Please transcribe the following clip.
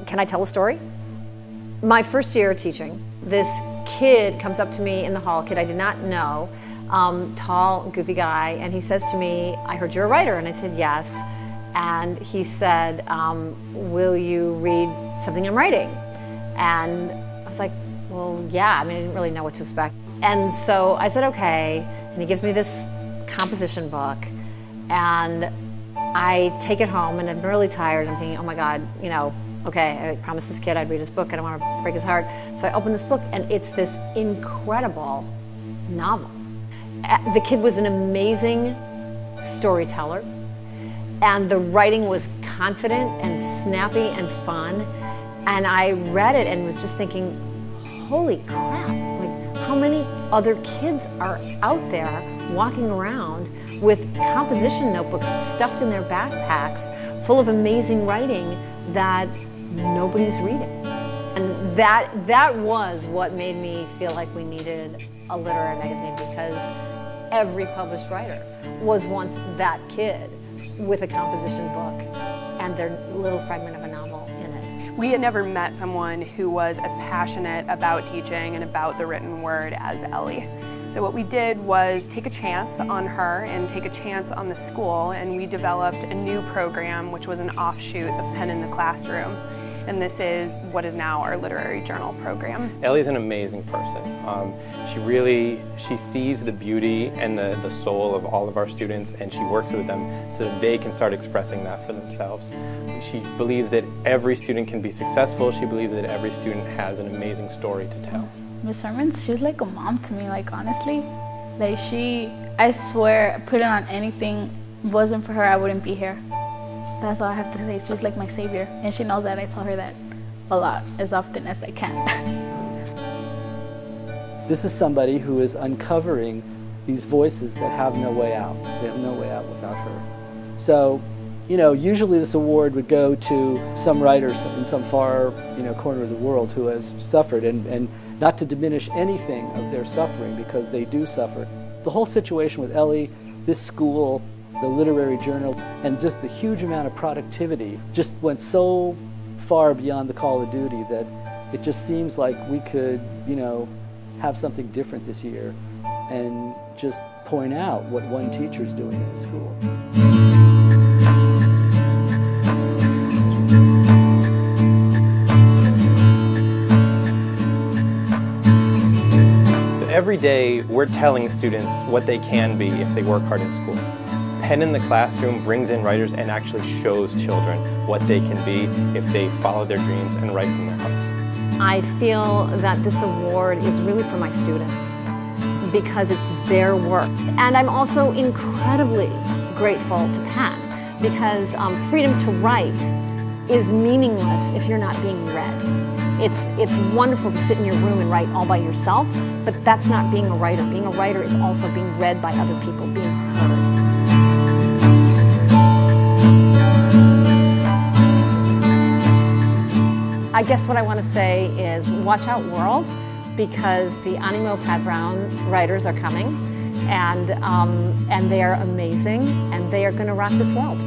can I tell a story? My first year of teaching, this kid comes up to me in the hall, kid I did not know, tall, goofy guy, and he says to me, I heard you're a writer, and I said yes, and he said, will you read something I'm writing? And I was like, well, yeah, I mean, I didn't really know what to expect. And so I said, okay, and he gives me this composition book, and I take it home, and I'm really tired. I'm thinking, oh my God, you know, okay, I promised this kid I'd read his book. I don't want to break his heart. So I open this book, and it's this incredible novel. The kid was an amazing storyteller, and the writing was confident and snappy and fun. And I read it and was just thinking, holy crap, like how many other kids are out there walking around with composition notebooks stuffed in their backpacks full of amazing writing that nobody's reading. And that was what made me feel like we needed a literary magazine, because every published writer was once that kid with a composition book and their little fragment of a novel in it. We had never met someone who was as passionate about teaching and about the written word as Ellie. So what we did was take a chance on her and take a chance on the school, and we developed a new program which was an offshoot of Pen in the Classroom. And this is what is now our literary journal program. Ellie's an amazing person. She sees the beauty and the soul of all of our students, and she works with them so that they can start expressing that for themselves. She believes that every student can be successful. She believes that every student has an amazing story to tell. Miss Herman, she's like a mom to me, like honestly. Like I swear, put it on anything, wasn't for her, I wouldn't be here. That's all I have to say. She's like my savior, and she knows that. I tell her that a lot, as often as I can. This is somebody who is uncovering these voices that have no way out. They have no way out without her. So, you know, usually this award would go to some writer in some far, corner of the world who has suffered, and not to diminish anything of their suffering, because they do suffer. The whole situation with Ellie, this school, the literary journal, and just the huge amount of productivity just went so far beyond the call of duty that it just seems like we could, have something different this year and just point out what one teacher's doing in the school. So every day we're telling students what they can be if they work hard in school. Pen in the Classroom brings in writers and actually shows children what they can be if they follow their dreams and write from their hearts. I feel that this award is really for my students because it's their work. And I'm also incredibly grateful to Penn, because freedom to write is meaningless if you're not being read. It's wonderful to sit in your room and write all by yourself, but that's not being a writer. Being a writer is also being read by other people, being heard. I guess what I want to say is watch out, world, because the Animo Pat Brown writers are coming, and they are amazing, and they are going to rock this world.